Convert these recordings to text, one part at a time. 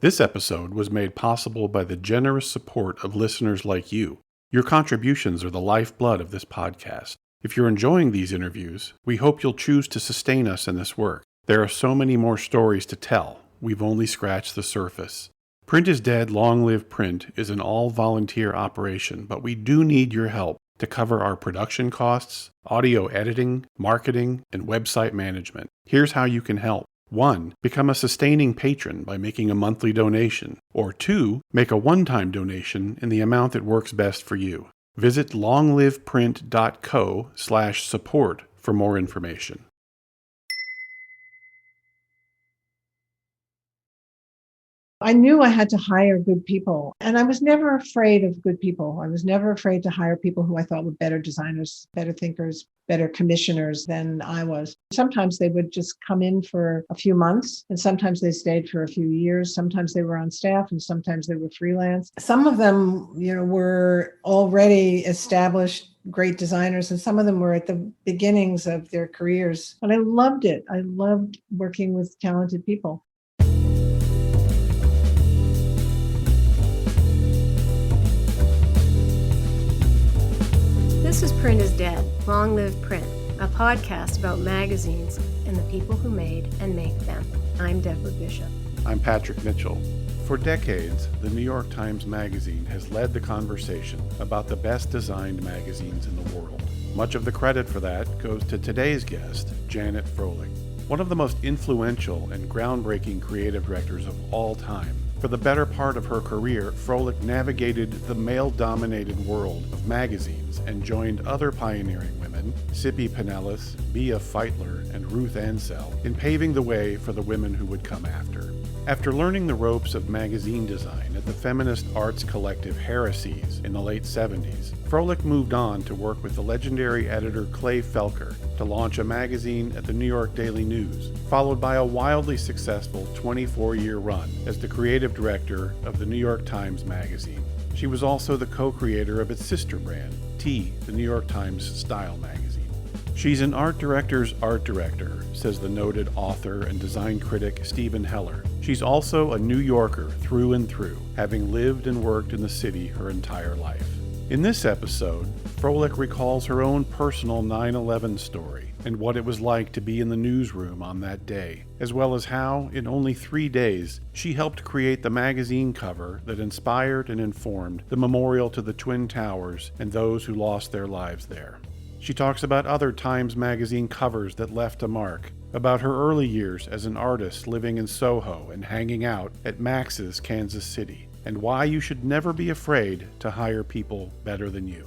This episode was made possible by the generous support of listeners like you. Your contributions are the lifeblood of this podcast. If you're enjoying these interviews, we hope you'll choose to sustain us in this work. There are so many more stories to tell. We've only scratched the surface. Print is Dead, Long Live Print is an all-volunteer operation, but we do need your help to cover our production costs, audio editing, marketing, and website management. Here's how you can help. 1. Become a sustaining patron by making a monthly donation. Or 2. Make a one-time donation in the amount that works best for you. Visit longliveprint.co/support for more information. I knew I had to hire good people, and I was never afraid of good people. I was never afraid to hire people who I thought were better designers, better thinkers, better commissioners than I was. Sometimes they would just come in for a few months, and sometimes they stayed for a few years. Sometimes they were on staff, and sometimes they were freelance. Some of them, were already established great designers, and some of them were at the beginnings of their careers. But I loved it. I loved working with talented people. This is Print is Dead, Long Live Print, a podcast about magazines and the people who made and make them. I'm Deborah Bishop. I'm Patrick Mitchell. For decades, the New York Times Magazine has led the conversation about the best designed magazines in the world. Much of the credit for that goes to today's guest, Janet Froelich, one of the most influential and groundbreaking creative directors of all time. For the better part of her career, Froelich navigated the male-dominated world of magazines and joined other pioneering women, Sippi Pinellas, Bea Feitler, and Ruth Ansell, in paving the way for the women who would come after. After learning the ropes of magazine design at the feminist arts collective Heresies in the late 70s, Froelich moved on to work with the legendary editor Clay Felker to launch a magazine at the New York Daily News, followed by a wildly successful 24-year run as the creative director of the New York Times Magazine. She was also the co-creator of its sister brand, T, the New York Times Style Magazine. She's an art director's art director, says the noted author and design critic Stephen Heller. She's also a New Yorker through and through, having lived and worked in the city her entire life. In this episode, Froelich recalls her own personal 9/11 story and what it was like to be in the newsroom on that day, as well as how, in only 3 days, she helped create the magazine cover that inspired and informed the memorial to the Twin Towers and those who lost their lives there. She talks about other Times Magazine covers that left a mark, about her early years as an artist living in SoHo and hanging out at Max's Kansas City, and why you should never be afraid to hire people better than you.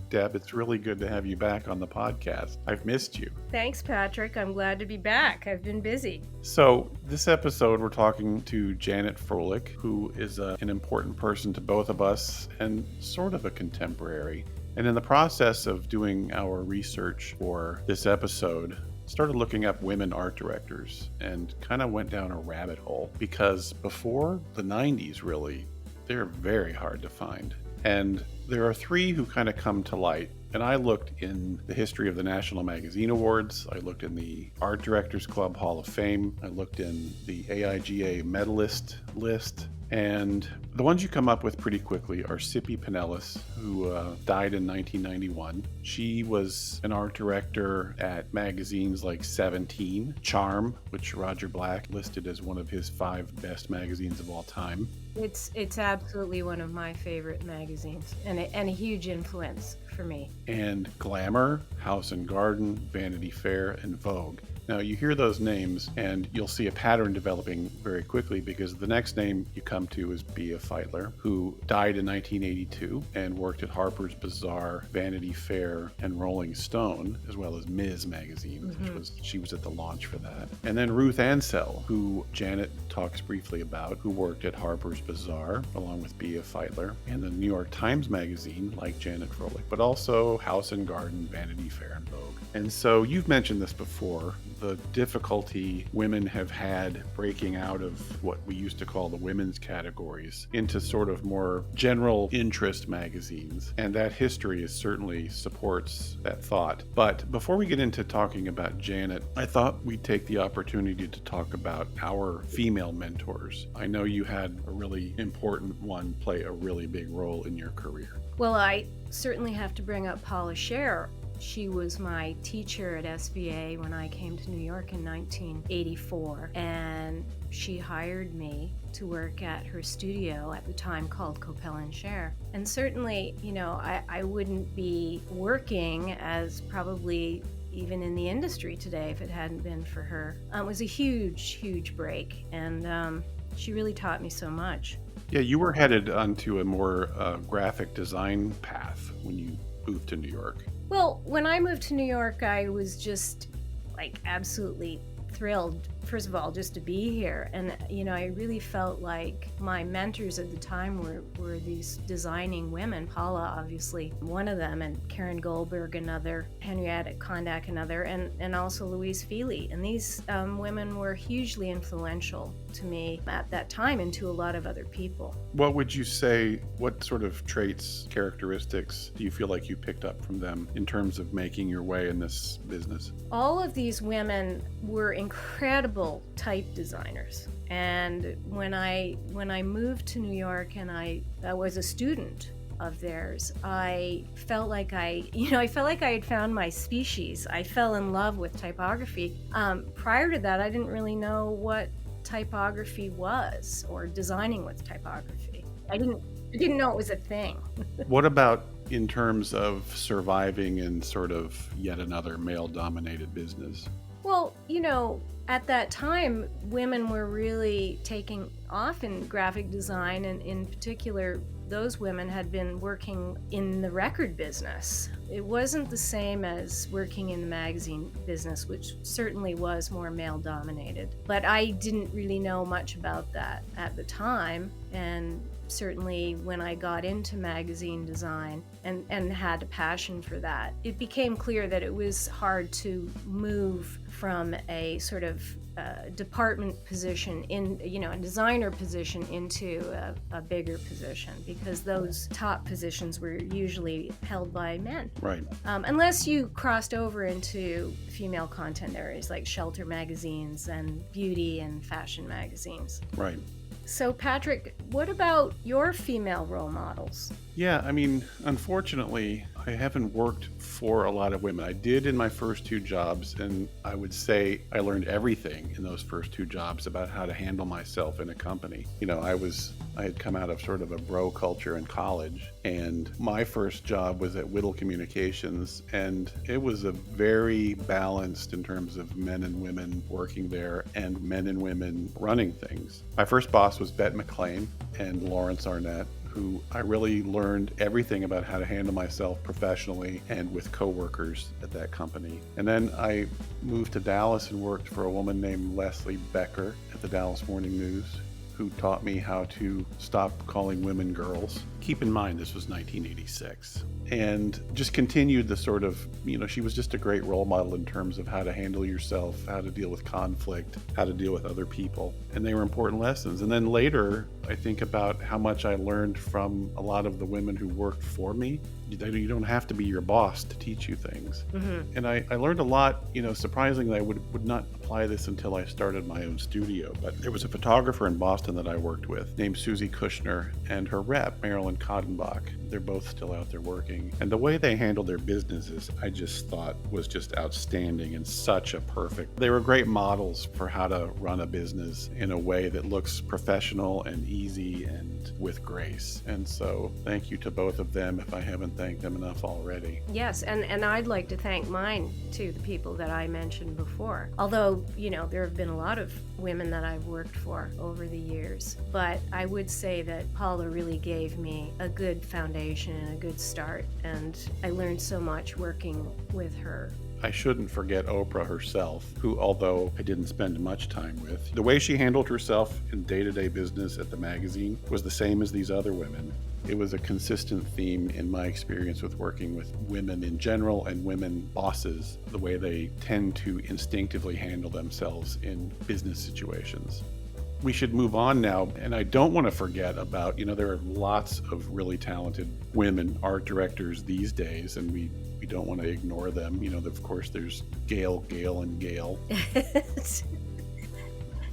Deb, it's really good to have you back on the podcast. I've missed you. Thanks, Patrick. I'm glad to be back. I've been busy. So, this episode we're talking to Janet Froelich, who is an important person to both of us and sort of a contemporary. And in the process of doing our research for this episode, started looking up women art directors and kind of went down a rabbit hole because before the 90s, really, they're very hard to find. And there are 3 who kind of come to light. And I looked in the history of the National Magazine Awards. I looked in the Art Directors Club Hall of Fame. I looked in the AIGA medalist list. And the ones you come up with pretty quickly are Sippi Pinellas, who died in 1991. She was an art director at magazines like 17, Charm, which Roger Black listed as one of his 5 best magazines of all time. It's absolutely one of my favorite magazines and a huge influence for me. And Glamour, House and Garden, Vanity Fair, and Vogue. Now, you hear those names, and you'll see a pattern developing very quickly because the next name you come to is Bea Feitler, who died in 1982 and worked at Harper's Bazaar, Vanity Fair, and Rolling Stone, as well as Ms. Magazine, she was at the launch for that. And then Ruth Ansell, who Janet talks briefly about, who worked at Harper's Bazaar, along with Bea Feitler, and the New York Times Magazine, like Janet Froelich, but also House and Garden, Vanity Fair, and Vogue. And so you've mentioned this before, the difficulty women have had breaking out of what we used to call the women's categories into sort of more general interest magazines. And that history certainly supports that thought. But before we get into talking about Janet, I thought we'd take the opportunity to talk about our female mentors. I know you had a really important one play a really big role in your career. Well, I certainly have to bring up Paula Scher. She was my teacher at SVA when I came to New York in 1984, and she hired me to work at her studio at the time called Coppell & Scher. And certainly, I wouldn't be working as probably even in the industry today if it hadn't been for her. It was a huge, huge break, and she really taught me so much. Yeah, you were headed onto a more graphic design path when you moved to New York. Well, when I moved to New York, I was just absolutely thrilled, first of all, just to be here. And, I really felt like my mentors at the time were these designing women. Paula, obviously, one of them, and Karen Goldberg, another, Henrietta Kondak, another, and also Louise Feely. And these women were hugely influential to me at that time and to a lot of other people. What would you say, what sort of traits, characteristics do you feel like you picked up from them in terms of making your way in this business? All of these women were incredible type designers. And when I moved to New York and I was a student of theirs, I felt like I had found my species. I fell in love with typography. Prior to that, I didn't really know what typography was, or designing with typography. I didn't know it was a thing. What about in terms of surviving in sort of yet another male-dominated business? Well, at that time, women were really taking off in graphic design, and in particular, those women had been working in the record business. It wasn't the same as working in the magazine business, which certainly was more male-dominated. But I didn't really know much about that at the time, and certainly when I got into magazine design and had a passion for that, it became clear that it was hard to move from a sort of department position in, a designer position into a bigger position, because those top positions were usually held by men. Right. Unless you crossed over into female content areas like shelter magazines and beauty and fashion magazines. Right. So, Patrick, what about your female role models? Yeah, unfortunately, I haven't worked for a lot of women. I did in my first two jobs, and I would say I learned everything in those first two jobs about how to handle myself in a company. I had come out of sort of a bro culture in college, and my first job was at Whittle Communications, and it was a very balanced in terms of men and women working there and men and women running things. My first boss was Bette McLean and Lawrence Arnett, who I really learned everything about how to handle myself professionally and with coworkers at that company. And then I moved to Dallas and worked for a woman named Leslie Becker at the Dallas Morning News, who taught me how to stop calling women girls. Keep in mind, this was 1986. And just continued the sort of, she was just a great role model in terms of how to handle yourself, how to deal with conflict, how to deal with other people. And they were important lessons. And then later, I think about how much I learned from a lot of the women who worked for me. You don't have to be your boss to teach you things. Mm-hmm. And I learned a lot, surprisingly, I would not apply this until I started my own studio. But there was a photographer in Boston that I worked with named Susie Kushner, and her rep, Marilyn Cottenbach. They're both still out there working. And the way they handled their businesses, I just thought was just outstanding and such a perfect. They were great models for how to run a business in a way that looks professional and easy and with grace. And so thank you to both of them if I haven't thanked them enough already. Yes, and I'd like to thank mine too, the people that I mentioned before. Although, there have been a lot of women that I've worked for over the years. But I would say that Paula really gave me a good foundation and a good start. And I learned so much working with her. I shouldn't forget Oprah herself, who, although I didn't spend much time with, the way she handled herself in day-to-day business at the magazine was the same as these other women. It was a consistent theme in my experience with working with women in general and women bosses, the way they tend to instinctively handle themselves in business situations. We should move on now, and I don't want to forget about, there are lots of really talented women art directors these days, and we don't want to ignore them. Of course, there's Gail, and Gail.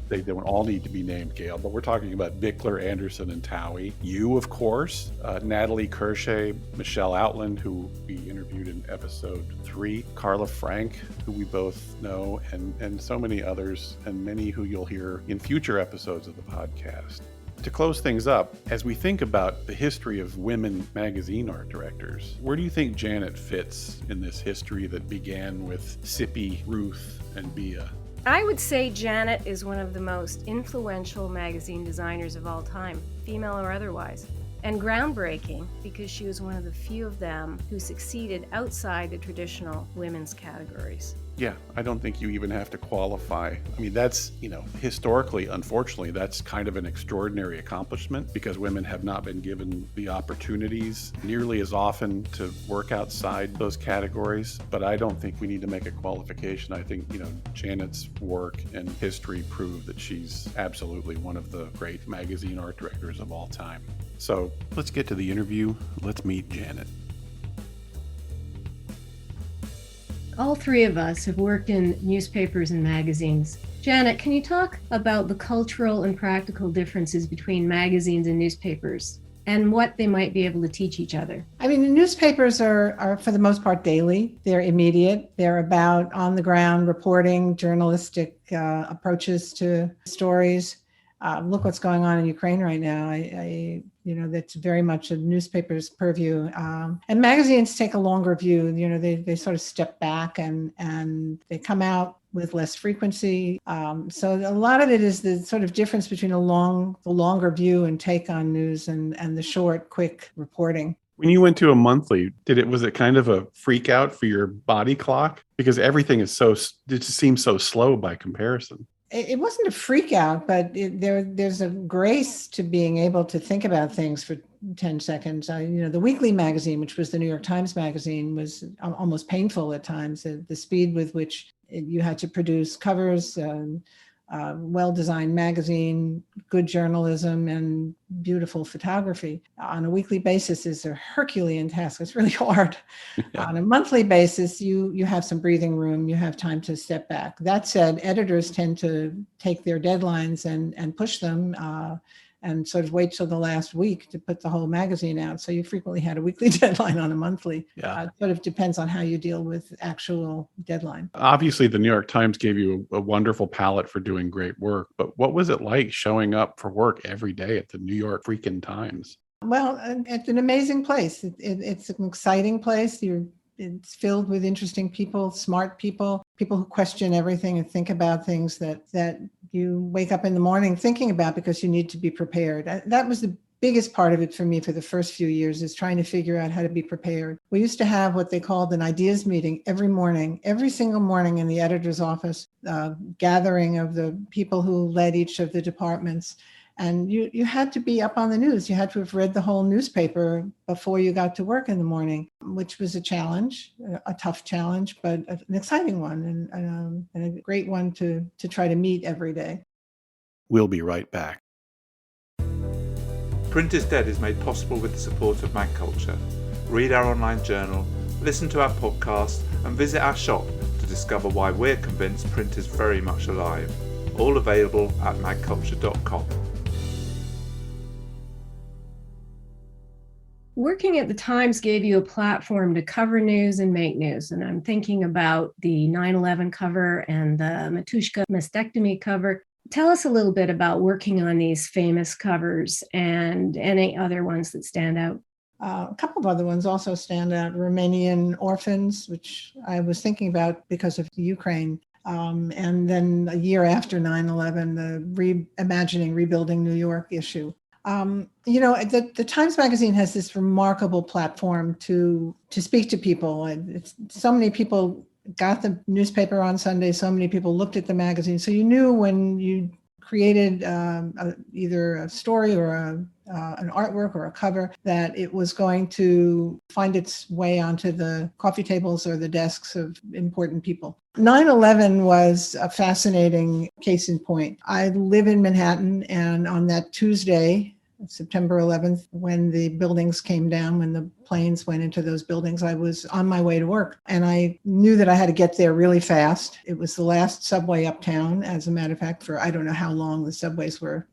They don't all need to be named Gail, but we're talking about Bickler, Anderson, and Towie. You, of course, Natalie Kershay, Michelle Outland, who we interviewed in episode 3, Carla Frank, who we both know, and so many others, and many who you'll hear in future episodes of the podcast. To close things up, as we think about the history of women magazine art directors, where do you think Janet fits in this history that began with Sippy, Ruth, and Bea? I would say Janet is one of the most influential magazine designers of all time, female or otherwise, and groundbreaking because she was one of the few of them who succeeded outside the traditional women's categories. Yeah, I don't think you even have to qualify. I mean, that's, historically, unfortunately, that's kind of an extraordinary accomplishment because women have not been given the opportunities nearly as often to work outside those categories. But I don't think we need to make a qualification. I think, Janet's work and history prove that she's absolutely one of the great magazine art directors of all time. So let's get to the interview. Let's meet Janet. All three of us have worked in newspapers and magazines. Janet, can you talk about the cultural and practical differences between magazines and newspapers and what they might be able to teach each other? I mean, the newspapers are for the most part daily. They're immediate. They're about on-the-ground reporting, journalistic approaches to stories. Look what's going on in Ukraine right now. That's very much a newspaper's purview. And magazines take a longer view. They sort of step back and they come out with less frequency. So a lot of it is the sort of difference between the longer view and take on news and the short, quick reporting. When you went to a monthly, was it kind of a freak out for your body clock? Because everything it just seems so slow by comparison. It wasn't a freak out, but there's a grace to being able to think about things for 10 seconds. The weekly magazine, which was the New York Times magazine, was almost painful at times. The speed with which you had to produce covers, well-designed magazine, good journalism, and beautiful photography on a weekly basis is a Herculean task. It's really hard. Yeah. On a monthly basis, you have some breathing room. You have time to step back. That said, editors tend to take their deadlines and push them and sort of wait till the last week to put the whole magazine out. So you frequently had a weekly deadline on a monthly. Yeah. It sort of depends on how you deal with actual deadline. Obviously, the New York Times gave you a wonderful palette for doing great work, but what was it like showing up for work every day at the New York freaking Times? Well, it's an amazing place. It's an exciting place. It's filled with interesting people, smart people who question everything and think about things that you wake up in the morning thinking about because you need to be prepared. That was the biggest part of it for me for the first few years, is trying to figure out how to be prepared. We used to have what they called an ideas meeting every single morning in the editor's office, gathering of the people who led each of the departments. And you had to be up on the news. You had to have read the whole newspaper before you got to work in the morning, which was a challenge, a tough challenge, but an exciting one and a great one to try to meet every day. We'll be right back. Print is Dead is made possible with the support of MagCulture. Read our online journal, listen to our podcast, and visit our shop to discover why we're convinced print is very much alive. All available at magculture.com. Working at the Times gave you a platform to cover news and make news. And I'm thinking about the 9/11 cover and the Matushka mastectomy cover. Tell us a little bit about working on these famous covers and any other ones that stand out. A couple of other ones also stand out. Romanian orphans, which I was thinking about because of the Ukraine. And then a year after 9/11, the Reimagining Rebuilding New York issue. The Times Magazine has this remarkable platform to speak to people. So many people got the newspaper on Sunday. So many people looked at the magazine. So you knew when you created either a story or an artwork or a cover that it was going to find its way onto the coffee tables or the desks of important people. 9/11 was a fascinating case in point. I live in Manhattan, and on that Tuesday, September 11th, when the buildings came down, when the planes went into those buildings, I was on my way to work. And I knew that I had to get there really fast. It was the last subway uptown, as a matter of fact, for I don't know how long the subways were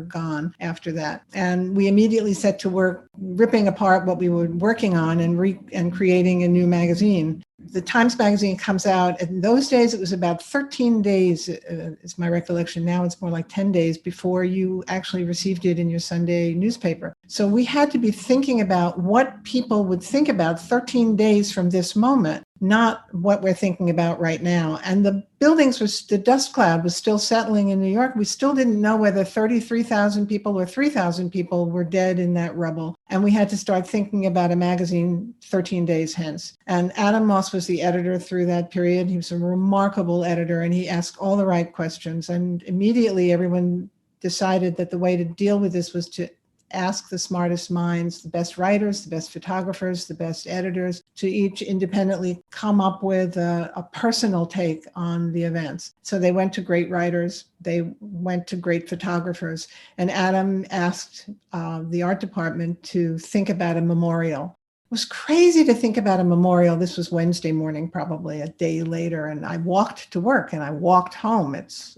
gone after that. And we immediately set to work ripping apart what we were working on and creating a new magazine. The Times Magazine comes out. In those days, it was about 13 days, is my recollection. Now it's more like 10 days before you actually received it in your Sunday newspaper. So we had to be thinking about what people would think about 13 days from this moment, not what we're thinking about right now. And the the dust cloud was still settling in New York. We still didn't know whether 33,000 people or 3,000 people were dead in that rubble. And we had to start thinking about a magazine 13 days hence. And Adam Moss was the editor through that period. He was a remarkable editor, and he asked all the right questions. And immediately everyone decided that the way to deal with this was to ask the smartest minds, the best writers, the best photographers, the best editors, to each independently come up with a personal take on the events. So they went to great writers, they went to great photographers, and Adam asked the art department to think about a memorial. It was crazy to think about a memorial. This was Wednesday morning, probably a day later, and I walked to work and I walked home. It's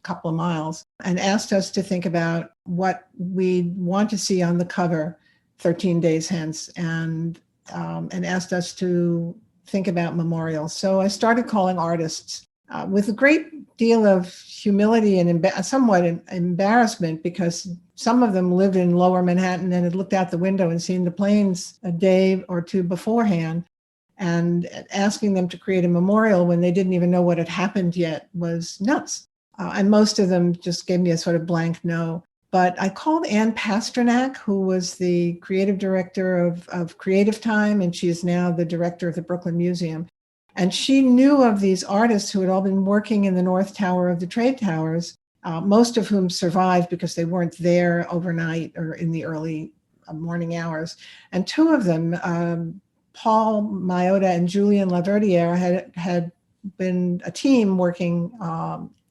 couple of miles, and asked us to think about what we want to see on the cover 13 days hence, and asked us to think about memorials. So I started calling artists with a great deal of humility and somewhat embarrassment, because some of them lived in Lower Manhattan and had looked out the window and seen the planes a day or two beforehand. And asking them to create a memorial when they didn't even know what had happened yet was nuts. And most of them just gave me a sort of blank no. But I called Ann Pasternak, who was the creative director of Creative Time, and she is now the director of the Brooklyn Museum. And she knew of these artists who had all been working in the North Tower of the Trade Towers, most of whom survived because they weren't there overnight or in the early morning hours. And two of them, Paul Mayotta and Julien Laverdiere, had been a team working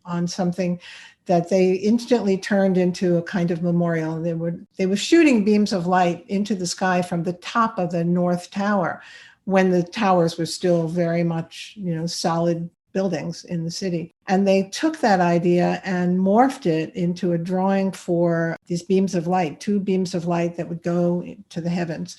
on something that they instantly turned into a kind of memorial. They were shooting beams of light into the sky from the top of the North Tower when the towers were still very much, solid buildings in the city. And they took that idea and morphed it into a drawing for these beams of light, 2 beams of light that would go to the heavens.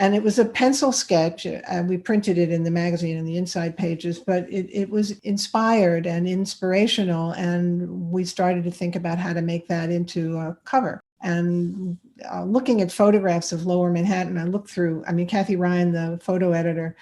And it was a pencil sketch. We printed it in the magazine in the inside pages, but it was inspired and inspirational. And we started to think about how to make that into a cover. And looking at photographs of Lower Manhattan, I looked through, Kathy Ryan, the photo editor,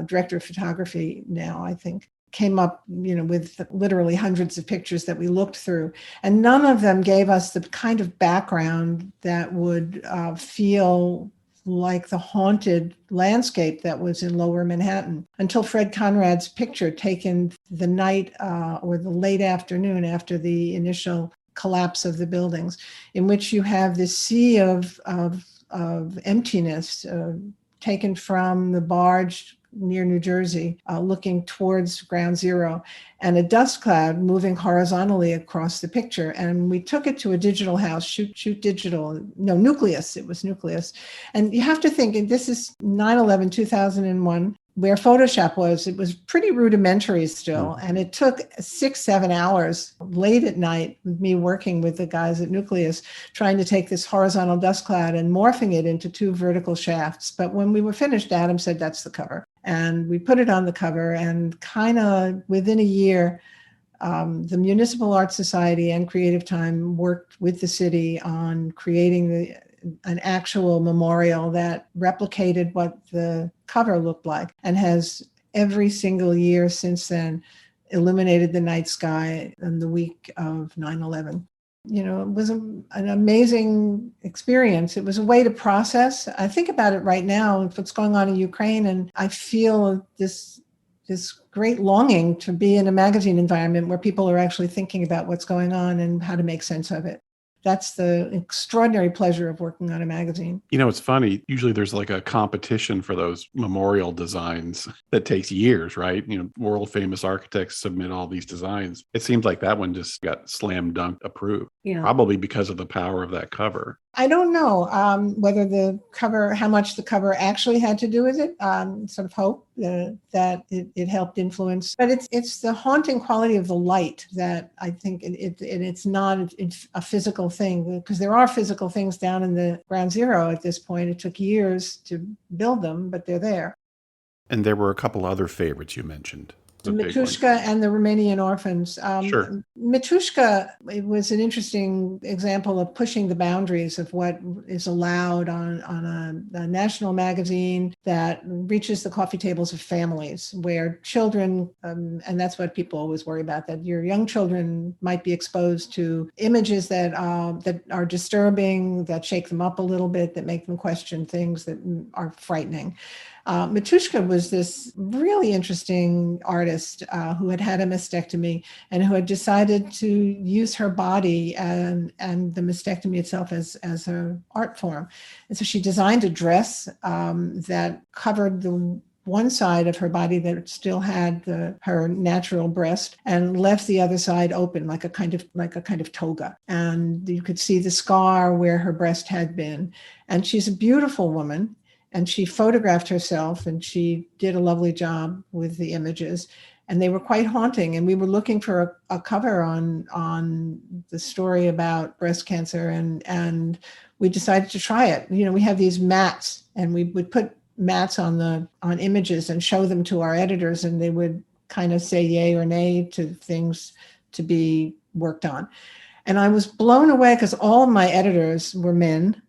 director of photography now, I think, came up, with literally hundreds of pictures that we looked through. And none of them gave us the kind of background that would feel like the haunted landscape that was in Lower Manhattan, until Fred Conrad's picture taken the night or the late afternoon after the initial collapse of the buildings, in which you have this sea of emptiness taken from the barge near New Jersey, looking towards ground zero, and a dust cloud moving horizontally across the picture. And we took it to a digital house, Shoot Digital, Nucleus, it was Nucleus. And you have to think, and this is 9/11, 2001, where Photoshop was, it was pretty rudimentary still. And it took 6-7 hours late at night with me working with the guys at Nucleus, trying to take this horizontal dust cloud and morphing it into 2 vertical shafts. But when we were finished, Adam said, that's the cover. And we put it on the cover, and kind of within a year, the Municipal Art Society and Creative Time worked with the city on creating an actual memorial that replicated what the cover looked like, and has every single year since then illuminated the night sky in the week of 9/11. It was an amazing experience. It was a way to process. I think about it right now, what's going on in Ukraine, and I feel this this great longing to be in a magazine environment where people are actually thinking about what's going on and how to make sense of it. That's the extraordinary pleasure of working on a magazine. It's funny. Usually there's like a competition for those memorial designs that takes years, right? World famous architects submit all these designs. It seems like that one just got slam dunk approved, probably because of the power of that cover. I don't know whether how much the cover actually had to do with it. Sort of hope that it helped influence, but it's the haunting quality of the light that I think it's not a physical thing, because there are physical things down in the ground zero at this point. It took years to build them, but they're there. And there were a couple other favorites you mentioned. Matushka and the Romanian orphans. Sure. Matushka, it was an interesting example of pushing the boundaries of what is allowed on a national magazine that reaches the coffee tables of families, where children, and that's what people always worry about, that your young children might be exposed to images that are disturbing, that shake them up a little bit, that make them question things that are frightening. Matushka was this really interesting artist who had a mastectomy and who had decided to use her body and the mastectomy itself as an art form. And so she designed a dress that covered the one side of her body that still had her natural breast, and left the other side open, like a kind of toga. And you could see the scar where her breast had been. And she's a beautiful woman. And she photographed herself, and she did a lovely job with the images, and they were quite haunting. And we were looking for a cover on the story about breast cancer, and we decided to try it. We have these mats, and we would put mats on images and show them to our editors, and they would kind of say yay or nay to things to be worked on. And I was blown away because all of my editors were men,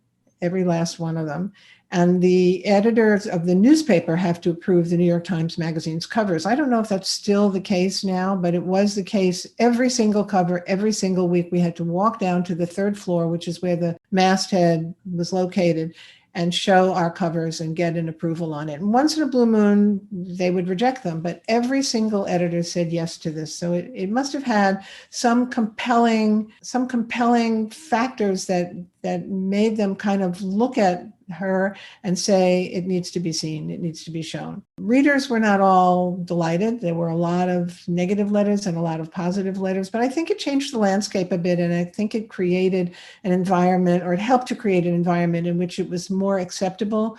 every last one of them. And the editors of the newspaper have to approve the New York Times Magazine's covers. I don't know if that's still the case now, but it was the case. Every single cover, every single week, we had to walk down to the third floor, which is where the masthead was located, and show our covers and get an approval on it. And once in a blue moon, they would reject them, but every single editor said yes to this. So it must have had some compelling factors that made them kind of look at her and say, it needs to be seen, it needs to be shown. Readers were not all delighted. There were a lot of negative letters and a lot of positive letters, but I think it changed the landscape a bit, and I think it created an environment, or it helped to create an environment in which it was more acceptable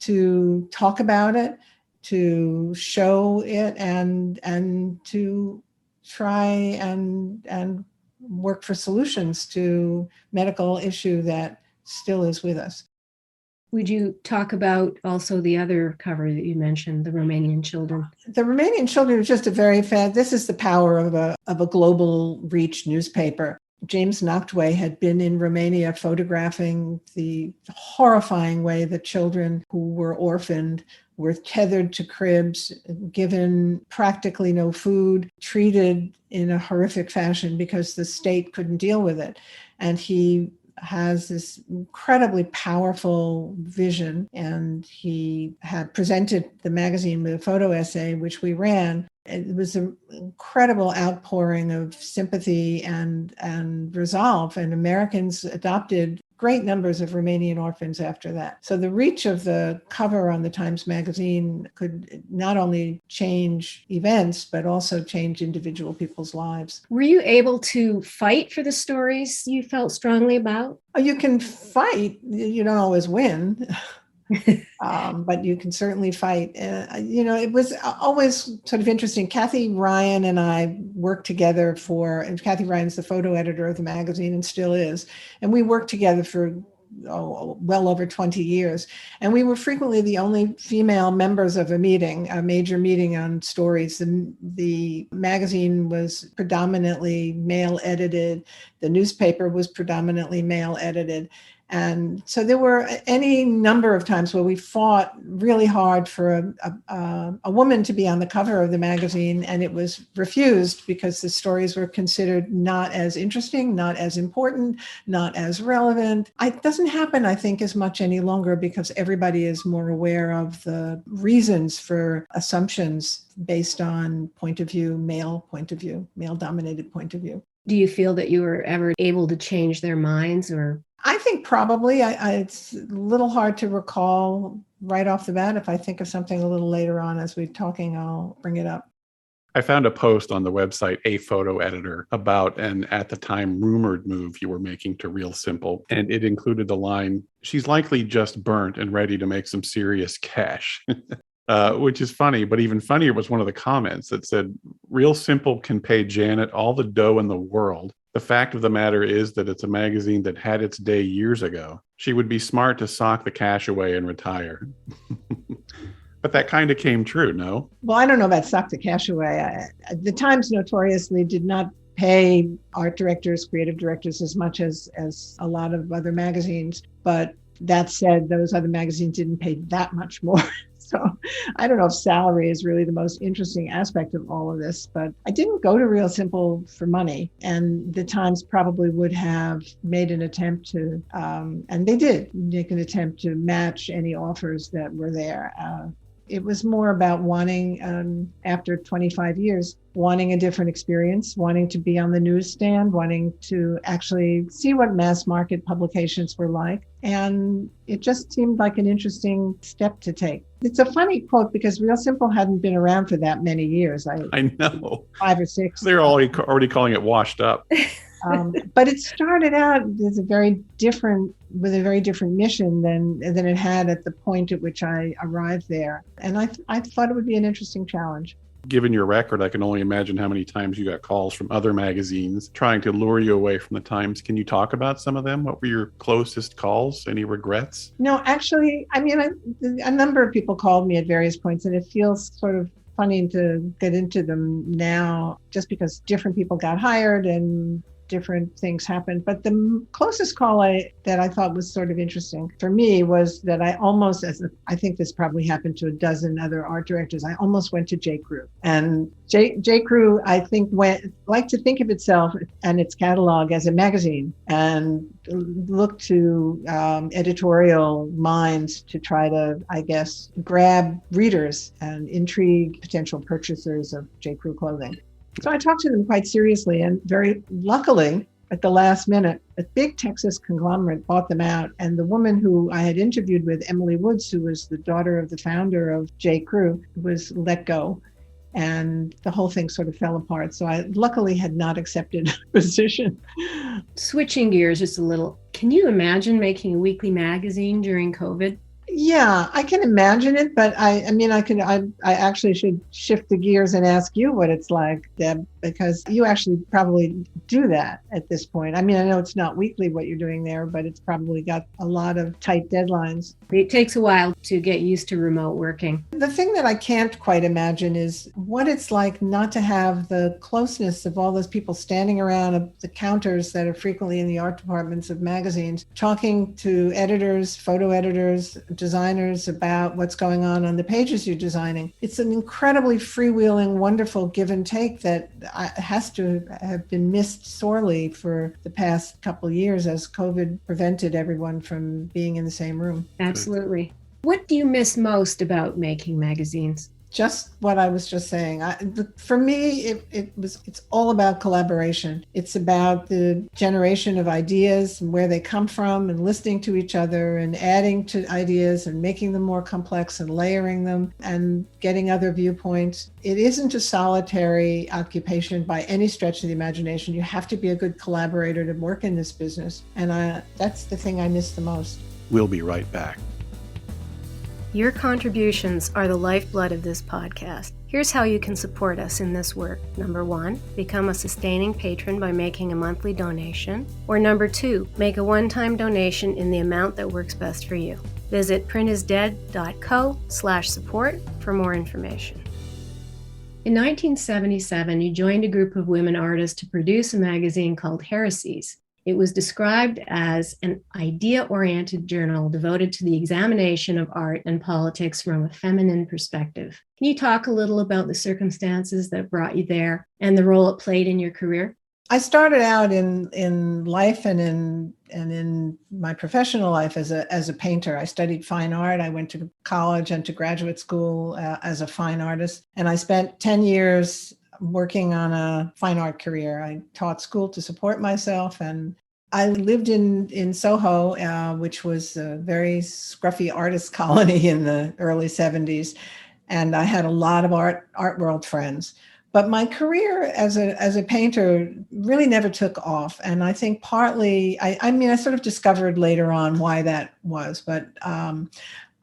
to talk about it, to show it, and to try and work for solutions to medical issue that still is with us. Would you talk about also the other cover that you mentioned, the Romanian children? The Romanian children is just this is the power of a global reach newspaper. James Nachtwey had been in Romania photographing the horrifying way that children who were orphaned were tethered to cribs, given practically no food, treated in a horrific fashion because the state couldn't deal with it. And he has this incredibly powerful vision, and he had presented the magazine with a photo essay, which we ran. It was an incredible outpouring of sympathy and resolve, and Americans adopted great numbers of Romanian orphans after that. So the reach of the cover on the Times Magazine could not only change events, but also change individual people's lives. Were you able to fight for the stories you felt strongly about? You can fight. You don't always win. But you can certainly fight. It was always sort of interesting. Kathy Ryan and I worked together and Kathy Ryan's the photo editor of the magazine and still is. And we worked together for well over 20 years. And we were frequently the only female members of a major meeting on stories. The magazine was predominantly male edited. The newspaper was predominantly male edited. And so there were any number of times where we fought really hard for a woman to be on the cover of the magazine, and it was refused because the stories were considered not as interesting, not as important, not as relevant. It doesn't happen, I think, as much any longer because everybody is more aware of the reasons for assumptions based on point of view, male-dominated point of view. Do you feel that you were ever able to change their minds, or? I think probably. It's a little hard to recall right off the bat. If I think of something a little later on as we're talking, I'll bring it up. I found a post on the website A Photo Editor about an at the time rumored move you were making to Real Simple, and it included the line, "She's likely just burnt and ready to make some serious cash." Which is funny, but even funnier was one of the comments that said, "Real Simple can pay Janet all the dough in the world. The fact of the matter is that it's a magazine that had its day years ago. She would be smart to sock the cash away and retire." But that kind of came true, no? Well, I don't know about sock the cash away. The Times notoriously did not pay art directors, creative directors as much as a lot of other magazines. But that said, those other magazines didn't pay that much more. So I don't know if salary is really the most interesting aspect of all of this, but I didn't go to Real Simple for money. And the Times probably would have made an attempt to, and they did make an attempt to match any offers that were there. It was more about wanting, after 25 years, wanting a different experience, wanting to be on the newsstand, wanting to actually see what mass market publications were like. And it just seemed like an interesting step to take. It's a funny quote because Real Simple hadn't been around for that many years. I know. 5 or 6. They're already calling it washed up. But it started out as with a very different mission than it had at the point at which I arrived there. And I thought it would be an interesting challenge. Given your record, I can only imagine how many times you got calls from other magazines trying to lure you away from the Times. Can you talk about some of them? What were your closest calls? Any regrets? No, actually, I mean, a number of people called me at various points, and it feels sort of funny to get into them now just because different people got hired and different things happened. But the closest call that I thought was sort of interesting for me was that I almost, I think this probably happened to a dozen other art directors, I almost went to J. Crew. And J. Crew, I think, liked to think of itself and its catalog as a magazine and looked to editorial minds to try to, I guess, grab readers and intrigue potential purchasers of J. Crew clothing. So I talked to them quite seriously, and very luckily, at the last minute, a big Texas conglomerate bought them out. And the woman who I had interviewed with, Emily Woods, who was the daughter of the founder of J. Crew, was let go. And the whole thing sort of fell apart. So I luckily had not accepted a position. Switching gears just a little, can you imagine making a weekly magazine during COVID? Yeah, I can imagine it, but I actually should shift the gears and ask you what it's like, Deb, because you actually probably do that at this point. I mean, I know it's not weekly what you're doing there, but it's probably got a lot of tight deadlines. It takes a while to get used to remote working. The thing that I can't quite imagine is what it's like not to have the closeness of all those people standing around the counters that are frequently in the art departments of magazines, talking to editors, photo editors, designers about what's going on the pages you're designing. It's an incredibly freewheeling, wonderful give and take that has to have been missed sorely for the past couple of years as COVID prevented everyone from being in the same room. Absolutely. What do you miss most about making magazines? Just what I was just saying. For me, it's all about collaboration. It's about the generation of ideas and where they come from and listening to each other and adding to ideas and making them more complex and layering them and getting other viewpoints. It isn't a solitary occupation by any stretch of the imagination. You have to be a good collaborator to work in this business. And that's the thing I miss the most. We'll be right back. Your contributions are the lifeblood of this podcast. Here's how you can support us in this work. Number 1, become a sustaining patron by making a monthly donation. Or number 2, make a one-time donation in the amount that works best for you. Visit printisdead.co/support for more information. In 1977, you joined a group of women artists to produce a magazine called Heresies. It was described as an idea-oriented journal devoted to the examination of art and politics from a feminine perspective. Can you talk a little about the circumstances that brought you there and the role it played in your career? I started out in life and in my professional life as a painter. I studied fine art. I went to college and to graduate school as a fine artist, and I spent 10 years working on a fine art career. I taught school to support myself, and I lived in SoHo, which was a very scruffy artist colony in the early 70s, and I had a lot of art world friends. But my career as a painter really never took off. And I think partly, I sort of discovered later on why that was, but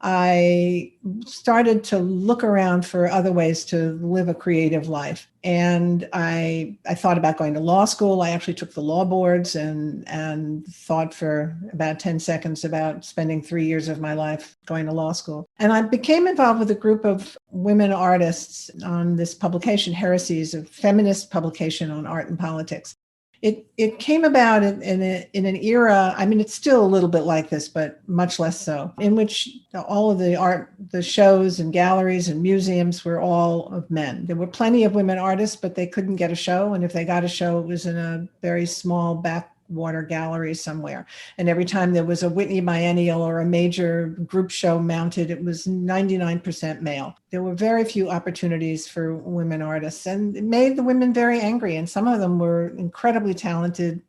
I started to look around for other ways to live a creative life. And I thought about going to law school. I actually took the law boards and thought for about 10 seconds about spending 3 years of my life going to law school. And I became involved with a group of women artists on this publication, Heresies, a feminist publication on art and politics. It came about in an era, it's still a little bit like this, but much less so, in which all of the art, the shows and galleries and museums were all of men. There were plenty of women artists, but they couldn't get a show. And if they got a show, it was in a very small backwater gallery somewhere. And every time there was a Whitney Biennial or a major group show mounted, it was 99% male. There were very few opportunities for women artists, and it made the women very angry. And some of them were incredibly talented.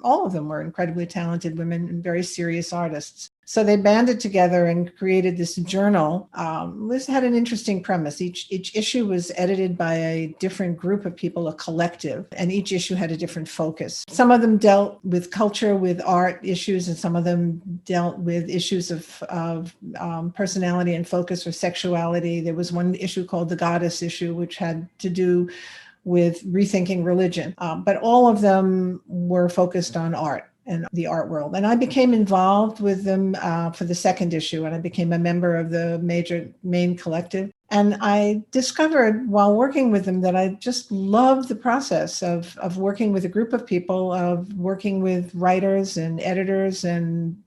All of them were incredibly talented women and very serious artists. So they banded together and created this journal. This had an interesting premise. Each issue was edited by a different group of people, a collective, and each issue had a different focus. Some of them dealt with culture, with art issues, and some of them dealt with issues of personality and focus or sexuality. There was one issue called the Goddess issue, which had to do with rethinking religion. But all of them were focused on art and the art world. And I became involved with them for the second issue, and I became a member of the main collective. And I discovered while working with them that I just loved the process of working with a group of people, of working with writers and editors and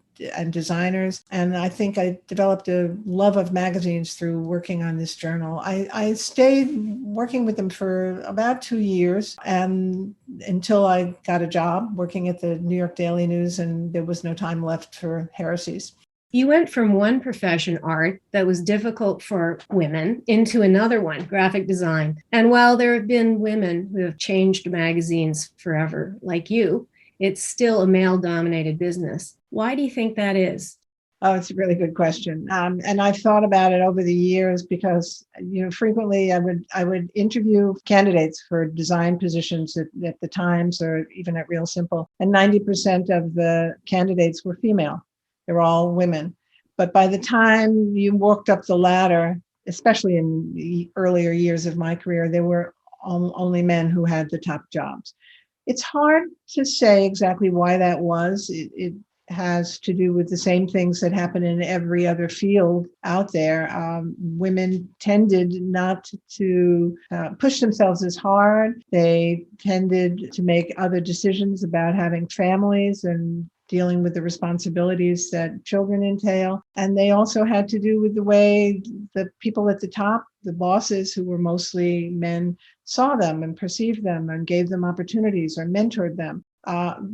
designers. And I think I developed a love of magazines through working on this journal. I stayed working with them for about 2 years, and until I got a job working at the New York Daily News, and there was no time left for Heresies. You went from one profession, art, that was difficult for women into another one, graphic design. And while there have been women who have changed magazines forever, like you, it's still a male-dominated business. Why do you think that is? Oh, it's a really good question. And I've thought about it over the years because, frequently I would interview candidates for design positions at the Times or even at Real Simple. And 90% of the candidates were female. They were all women. But by the time you walked up the ladder, especially in the earlier years of my career, there were only men who had the top jobs. It's hard to say exactly why that was. It has to do with the same things that happen in every other field out there. Women tended not to push themselves as hard. They tended to make other decisions about having families and dealing with the responsibilities that children entail. And they also had to do with the way the people at the top, the bosses who were mostly men, saw them and perceived them and gave them opportunities or mentored them.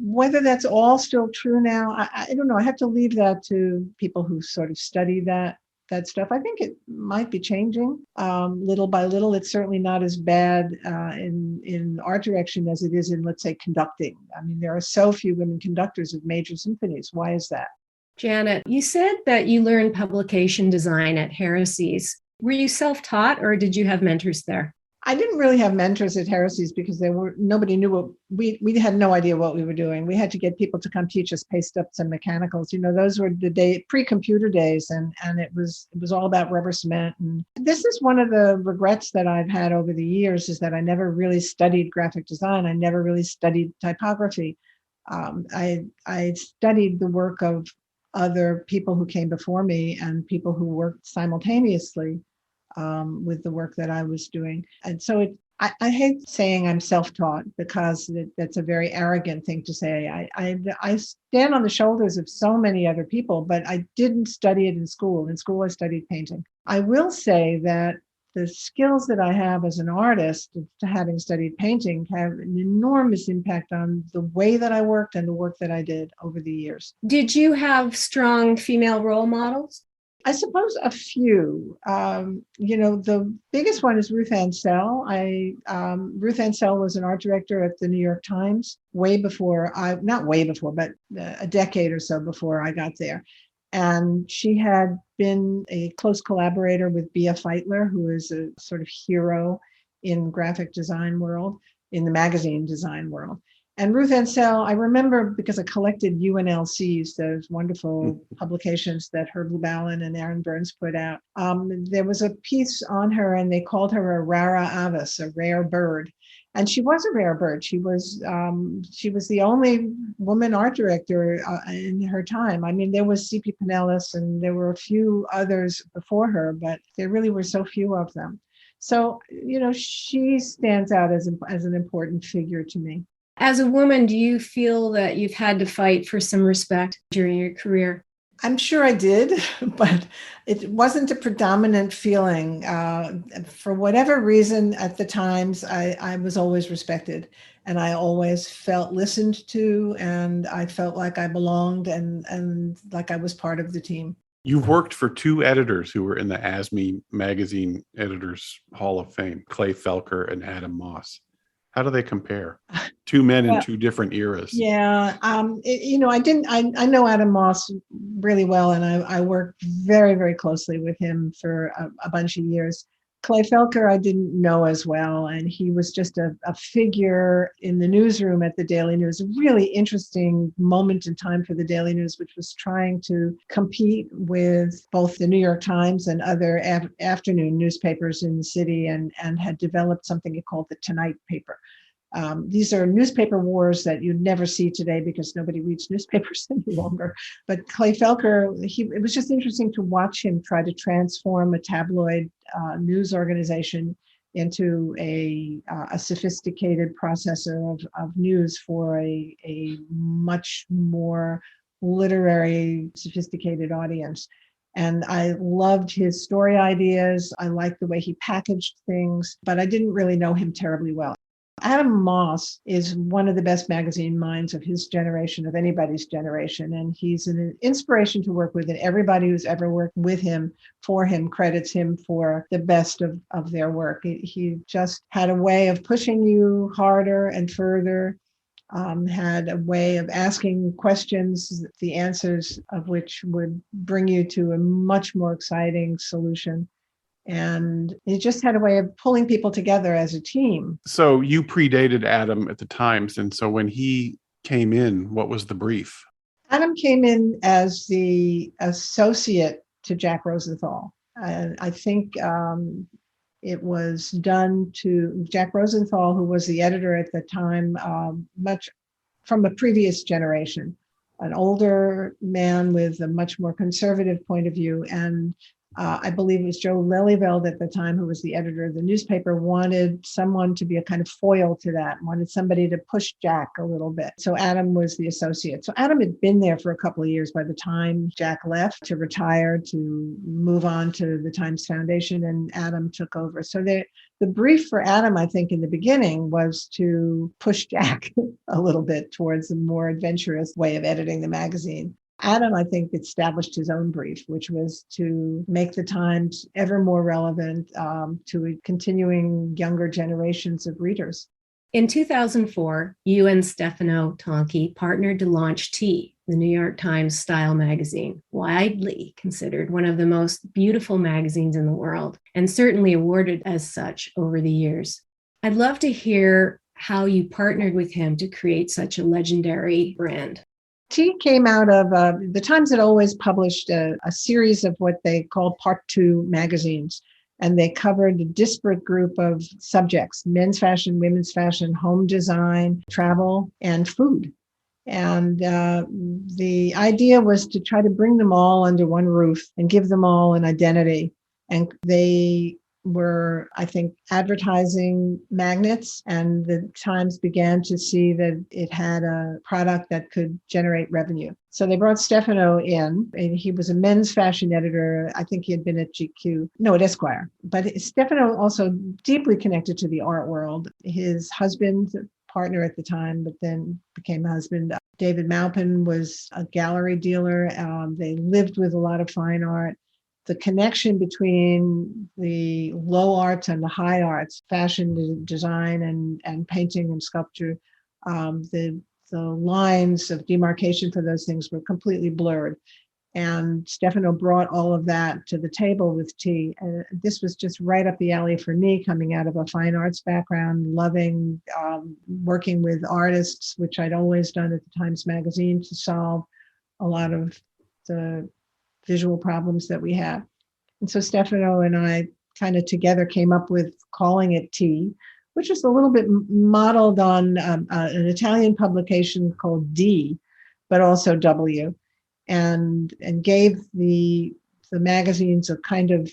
Whether that's all still true now, I don't know. I have to leave that to people who sort of study that stuff. I think it might be changing little by little. It's certainly not as bad in art direction as it is in, let's say, conducting. I mean, there are so few women conductors of major symphonies. Why is that? Janet, you said that you learned publication design at Heresies. Were you self-taught or did you have mentors there? I didn't really have mentors at Heresies because nobody knew what we had no idea what we were doing. We had to get people to come teach us paste ups and mechanicals. Those were the pre-computer days, and it was all about rubber cement. And this is one of the regrets that I've had over the years, is that I never really studied graphic design. I never really studied typography. I studied the work of other people who came before me and people who worked simultaneously with the work that I was doing. And so I hate saying I'm self-taught because that's a very arrogant thing to say. I stand on the shoulders of so many other people, but I didn't study it in school. In school, I studied painting. I will say that the skills that I have as an artist, having studied painting, have an enormous impact on the way that I worked and the work that I did over the years. Did you have strong female role models? I suppose a few. The biggest one is Ruth Ansell. Ruth Ansell was an art director at the New York Times not way before, but a decade or so before I got there. And she had been a close collaborator with Bea Feitler, who is a sort of hero in graphic design world, in the magazine design world. And Ruth Ansell, I remember because I collected UNLCs, those wonderful publications that Herb Lubalin and Aaron Burns put out. There was a piece on her, and they called her a rara avis, a rare bird. And she was a rare bird. She was the only woman art director in her time. I mean, there was C.P. Pinellas, and there were a few others before her, but there really were so few of them. So, she stands out as an important figure to me. As a woman, do you feel that you've had to fight for some respect during your career? I'm sure I did, but it wasn't a predominant feeling. For whatever reason, at the Times, I was always respected, and I always felt listened to, and I felt like I belonged and like I was part of the team. You've worked for two editors who were in the ASME Magazine Editors Hall of Fame, Clay Felker and Adam Moss. How do they compare? Two men in two different eras. Yeah, I know Adam Moss really well, and I worked very, very closely with him for a bunch of years. Clay Felker, I didn't know as well, and he was just a figure in the newsroom at the Daily News, a really interesting moment in time for the Daily News, which was trying to compete with both the New York Times and other afternoon newspapers in the city, and had developed something called the Tonight paper. These are newspaper wars that you'd never see today because nobody reads newspapers any longer. But Clay Felker, it was just interesting to watch him try to transform a tabloid news organization into a sophisticated processor of news for a much more literary, sophisticated audience. And I loved his story ideas. I liked the way he packaged things, but I didn't really know him terribly well. Adam Moss is one of the best magazine minds of his generation, of anybody's generation, and he's an inspiration to work with, and everybody who's ever worked with him, for him, credits him for the best of their work. He just had a way of pushing you harder and further, had a way of asking questions, the answers of which would bring you to a much more exciting solution. And it just had a way of pulling people together as a team. So you predated Adam at the Times. And so when he came in, what was the brief? Adam came in as the associate to Jack Rosenthal. And I think it was done to Jack Rosenthal, who was the editor at the time, much from a previous generation, an older man with a much more conservative point of view. And I believe it was Joe Lelyveld at the time, who was the editor of the newspaper, wanted someone to be a kind of foil to that, wanted somebody to push Jack a little bit. So Adam was the associate. So Adam had been there for a couple of years by the time Jack left to retire, to move on to the Times Foundation, and Adam took over. So the brief for Adam, I think, in the beginning was to push Jack a little bit towards a more adventurous way of editing the magazine. Adam, I think, established his own brief, which was to make the Times ever more relevant to continuing younger generations of readers. In 2004, you and Stefano Tonchi partnered to launch T, the New York Times style magazine, widely considered one of the most beautiful magazines in the world, and certainly awarded as such over the years. I'd love to hear how you partnered with him to create such a legendary brand. T came out of, the Times had always published a series of what they called Part 2 magazines, and they covered a disparate group of subjects: men's fashion, women's fashion, home design, travel, and food. And the idea was to try to bring them all under one roof and give them all an identity. And they were, I think, advertising magnets, and the Times began to see that it had a product that could generate revenue. So they brought Stefano in, and he was a men's fashion editor. I think he had been at at Esquire. But Stefano also deeply connected to the art world. His husband, partner at the time, but then became husband, David Maupin, was a gallery dealer. They lived with a lot of fine art. The connection between the low arts and the high arts, fashion design and painting and sculpture, the lines of demarcation for those things were completely blurred. And Stefano brought all of that to the table with tea. And this was just right up the alley for me, coming out of a fine arts background, loving working with artists, which I'd always done at the Times Magazine to solve a lot of the visual problems that we have. And so Stefano and I kind of together came up with calling it Tea, which is a little bit modeled on an Italian publication called D, but also W, and gave the magazines a kind of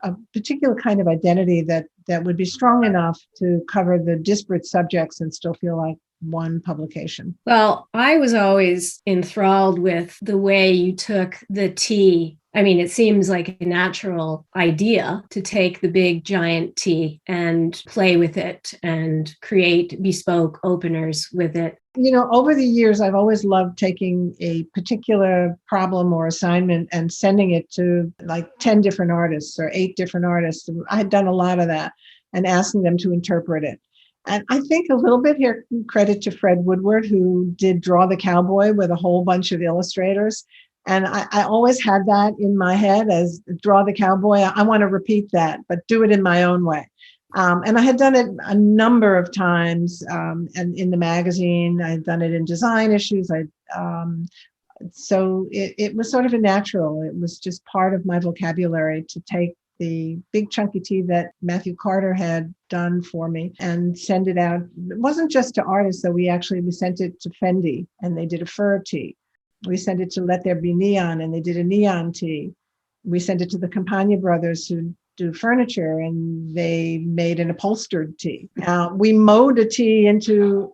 a particular kind of identity that would be strong enough to cover the disparate subjects and still feel like one publication. Well, I was always enthralled with the way you took the tea. I mean, it seems like a natural idea to take the big giant tea and play with it and create bespoke openers with it. You know, over the years, I've always loved taking a particular problem or assignment and sending it to like 10 different artists or 8 different artists. I had done a lot of that and asking them to interpret it. And I think a little bit here, credit to Fred Woodward, who did Draw the Cowboy with a whole bunch of illustrators. And I always had that in my head as Draw the Cowboy. I want to repeat that, but do it in my own way. And I had done it a number of times, and in the magazine. I had done it in design issues. So it was sort of a natural. It was just part of my vocabulary to take the big chunky tea that Matthew Carter had done for me and send it out. It wasn't just to artists, though. We sent it to Fendi, and they did a fur tea. We sent it to Let There Be Neon, and they did a neon tea. We sent it to the Campagna brothers, who do furniture, and they made an upholstered tea. We mowed a tea into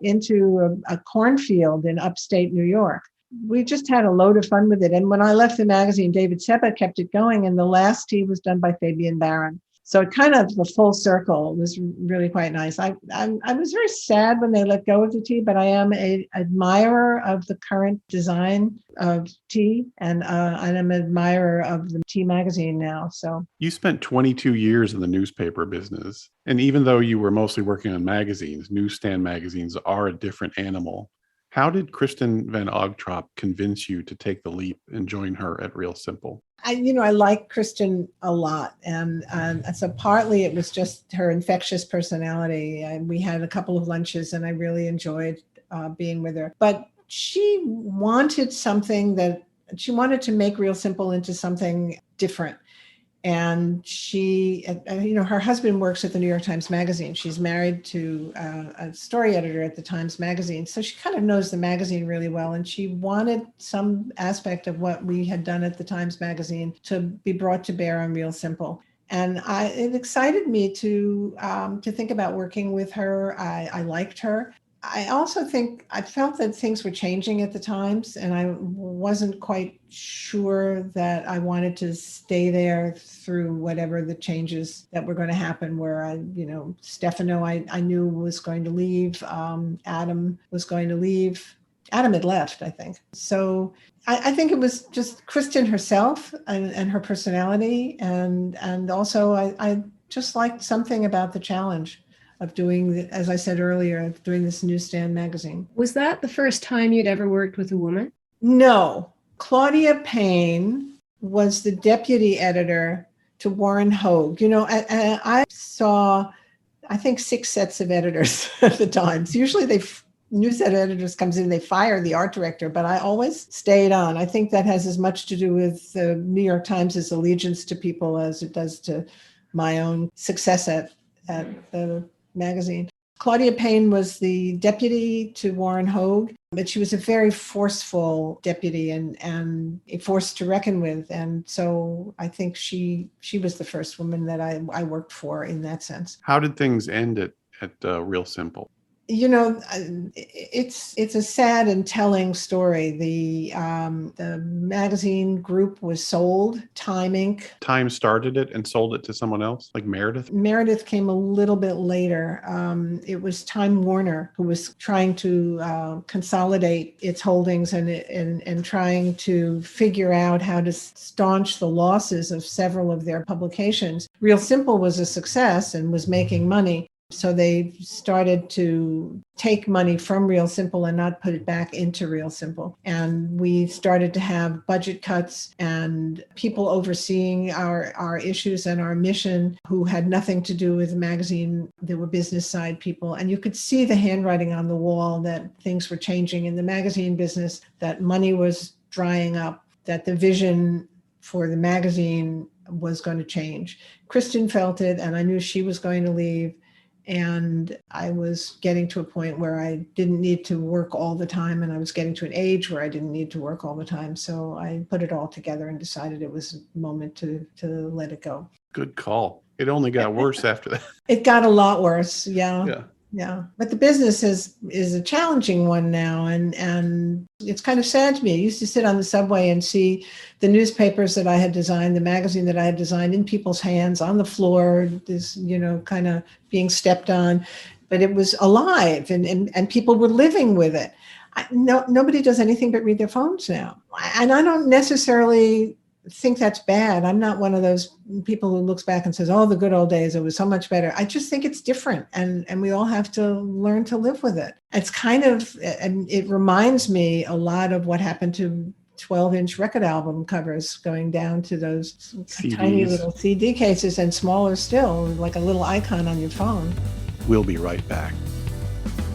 a cornfield in upstate New York. We just had a load of fun with it. And when I left the magazine, David Seba kept it going, and the last tea was done by Fabian Baron. So it kind of the full circle was really quite nice. I was very sad when they let go of the tea, but I am an admirer of the current design of tea, and I'm an admirer of the tea magazine now. So you spent 22 years in the newspaper business, and even though you were mostly working on magazines, newsstand magazines are a different animal. How did Kristen Van Ogtrop convince you to take the leap and join her at Real Simple? I like Kristen a lot. And so partly it was just her infectious personality. And we had a couple of lunches and I really enjoyed being with her. But she wanted to make Real Simple into something different. And she, her husband works at the New York Times Magazine. She's married to a story editor at the Times Magazine. So she kind of knows the magazine really well. And she wanted some aspect of what we had done at the Times Magazine to be brought to bear on Real Simple. And it excited me to think about working with her. I liked her. I also think I felt that things were changing at the Times, and I wasn't quite sure that I wanted to stay there through whatever the changes that were going to happen, where Stefano I knew was going to leave. Adam was going to leave. Adam had left, I think. So I think it was just Kristen herself and her personality. And also I just liked something about the challenge of doing, as I said earlier, of doing this newsstand magazine. Was that the first time you'd ever worked with a woman? No. Claudia Payne was the deputy editor to Warren Hogue. I saw, I think, 6 sets of editors at the Times. Usually new set of editors comes in, they fire the art director, but I always stayed on. I think that has as much to do with the New York Times' allegiance to people as it does to my own success at the magazine. Claudia Payne was the deputy to Warren Hogue, but she was a very forceful deputy and a force to reckon with. And so I think she was the first woman that I worked for in that sense. How did things end at Real Simple? You know, it's a sad and telling story. The magazine group was sold. Time Inc. Time started it and sold it to someone else, like Meredith? Meredith came a little bit later. It was Time Warner who was trying to consolidate its holdings and trying to figure out how to staunch the losses of several of their publications. Real Simple was a success and was making money. So they started to take money from Real Simple and not put it back into Real Simple. And we started to have budget cuts and people overseeing our issues and our mission who had nothing to do with the magazine. There were business side people. And you could see the handwriting on the wall that things were changing in the magazine business, that money was drying up, that the vision for the magazine was going to change. Kristen felt it, and I knew she was going to leave. And I was getting to a point where I didn't need to work all the time, and I was getting to an age where I didn't need to work all the time. So I put it all together and decided it was a moment to let it go. Good call. It only got worse after that. It got a lot worse. Yeah. Yeah. But the business is a challenging one now. And it's kind of sad to me. I used to sit on the subway and see the newspapers that I had designed, the magazine that I had designed in people's hands on the floor, this, kind of being stepped on. But it was alive and people were living with it. Nobody does anything but read their phones now. And I don't necessarily think that's bad. I'm not one of those people who looks back and says, oh, the good old days, it was so much better. I just think it's different. And we all have to learn to live with it. It's and it reminds me a lot of what happened to 12-inch record album covers, going down to those CDs. Tiny little CD cases and smaller still, like a little icon on your phone. We'll be right back.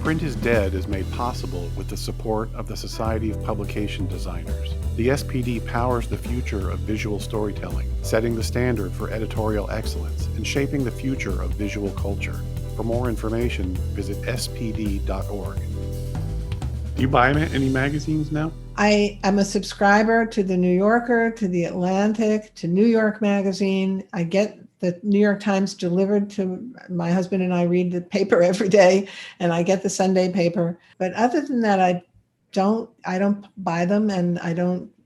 Print is Dead is made possible with the support of the Society of Publication Designers. The SPD powers the future of visual storytelling, setting the standard for editorial excellence and shaping the future of visual culture. For more information, visit spd.org. Do you buy any magazines now? I am a subscriber to the New Yorker, to the Atlantic, to New York Magazine. I get the New York Times delivered to my husband, and I read the paper every day, and I get the Sunday paper. But other than that, I don't buy them, and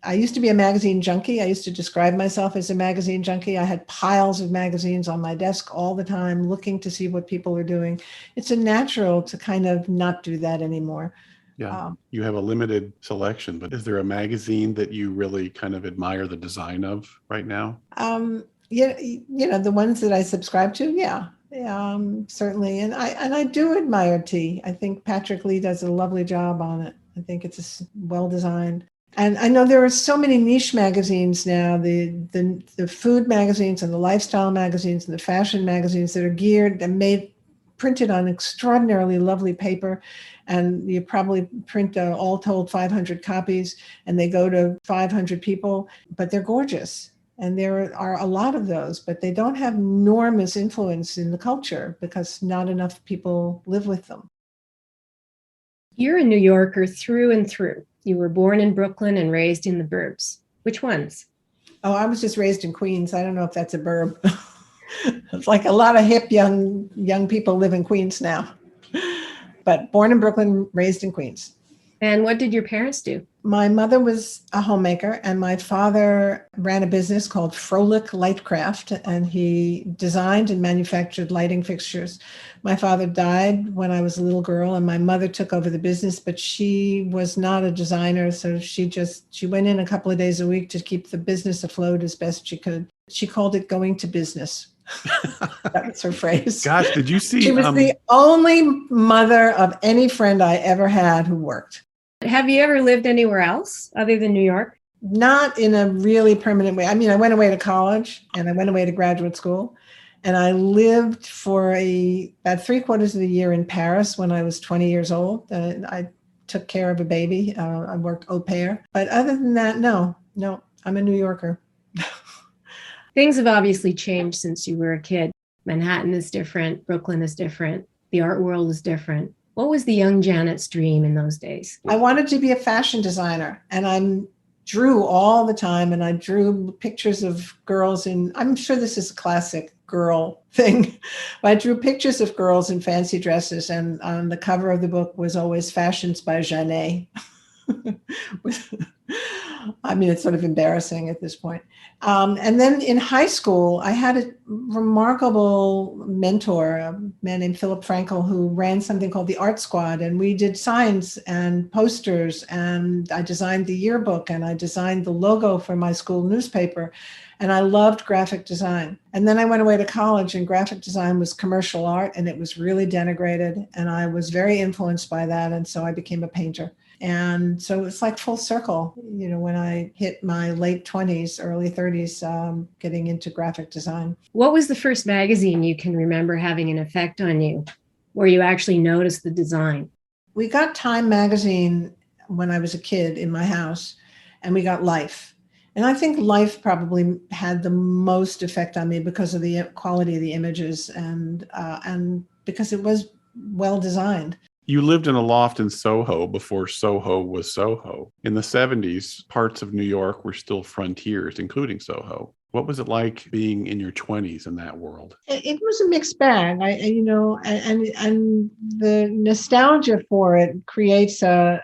I used to be a magazine junkie. I used to describe myself as a magazine junkie. I had piles of magazines on my desk all the time, looking to see what people are doing. It's a natural to kind of not do that anymore. Yeah, you have a limited selection, but is there a magazine that you really kind of admire the design of right now? Yeah, the ones that I subscribe to, yeah, certainly. And I do admire T. I think Patrick Lee does a lovely job on it. I think it's well designed. And I know there are so many niche magazines now, the food magazines and the lifestyle magazines and the fashion magazines that are geared and printed on extraordinarily lovely paper. And you probably print all told 500 copies, and they go to 500 people, but they're gorgeous. And there are a lot of those, but they don't have enormous influence in the culture because not enough people live with them. You're a New Yorker through and through. You were born in Brooklyn and raised in the burbs. Which ones? Oh, I was just raised in Queens. I don't know if that's a burb. It's like a lot of hip young people live in Queens now. But born in Brooklyn, raised in Queens. And what did your parents do? My mother was a homemaker, and my father ran a business called Froelich Lightcraft, and he designed and manufactured lighting fixtures. My father died when I was a little girl, and my mother took over the business, but she was not a designer, so she went in a couple of days a week to keep the business afloat as best she could. She called it going to business. That was her phrase. Gosh, did you see? She was the only mother of any friend I ever had who worked. Have you ever lived anywhere else other than New York? Not in a really permanent way. I mean, I went away to college and I went away to graduate school, and I lived for about 3/4 of the year in Paris when I was 20 years old. I took care of a baby. I worked au pair. But other than that, no, I'm a New Yorker. Things have obviously changed since you were a kid. Manhattan is different. Brooklyn is different. The art world is different. What was the young Janet's dream in those days? I wanted to be a fashion designer, and I drew all the time, and I drew pictures of girls in, I'm sure this is a classic girl thing, but I drew pictures of girls in fancy dresses, and on the cover of the book was always Fashions by Janet. I mean, it's sort of embarrassing at this point. And then in high school, I had a remarkable mentor, a man named Philip Frankel, who ran something called the Art Squad. And we did signs and posters, and I designed the yearbook, and I designed the logo for my school newspaper. And I loved graphic design. And then I went away to college, and graphic design was commercial art, and it was really denigrated. And I was very influenced by that. And so I became a painter. And so it's like full circle, when I hit my late 20s, early 30s, getting into graphic design. What was the first magazine you can remember having an effect on you, where you actually noticed the design? We got Time magazine when I was a kid in my house, and we got Life. And I think Life probably had the most effect on me because of the quality of the images and because it was well designed. You lived in a loft in SoHo before SoHo was SoHo. In the 70s, parts of New York were still frontiers, including SoHo. What was it like being in your 20s in that world? It was a mixed bag, and the nostalgia for it creates a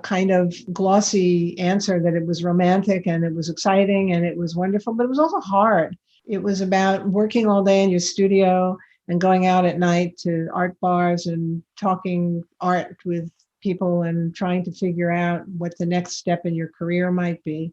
kind of glossy answer that it was romantic and it was exciting and it was wonderful, but it was also hard. It was about working all day in your studio and going out at night to art bars and talking art with people and trying to figure out what the next step in your career might be.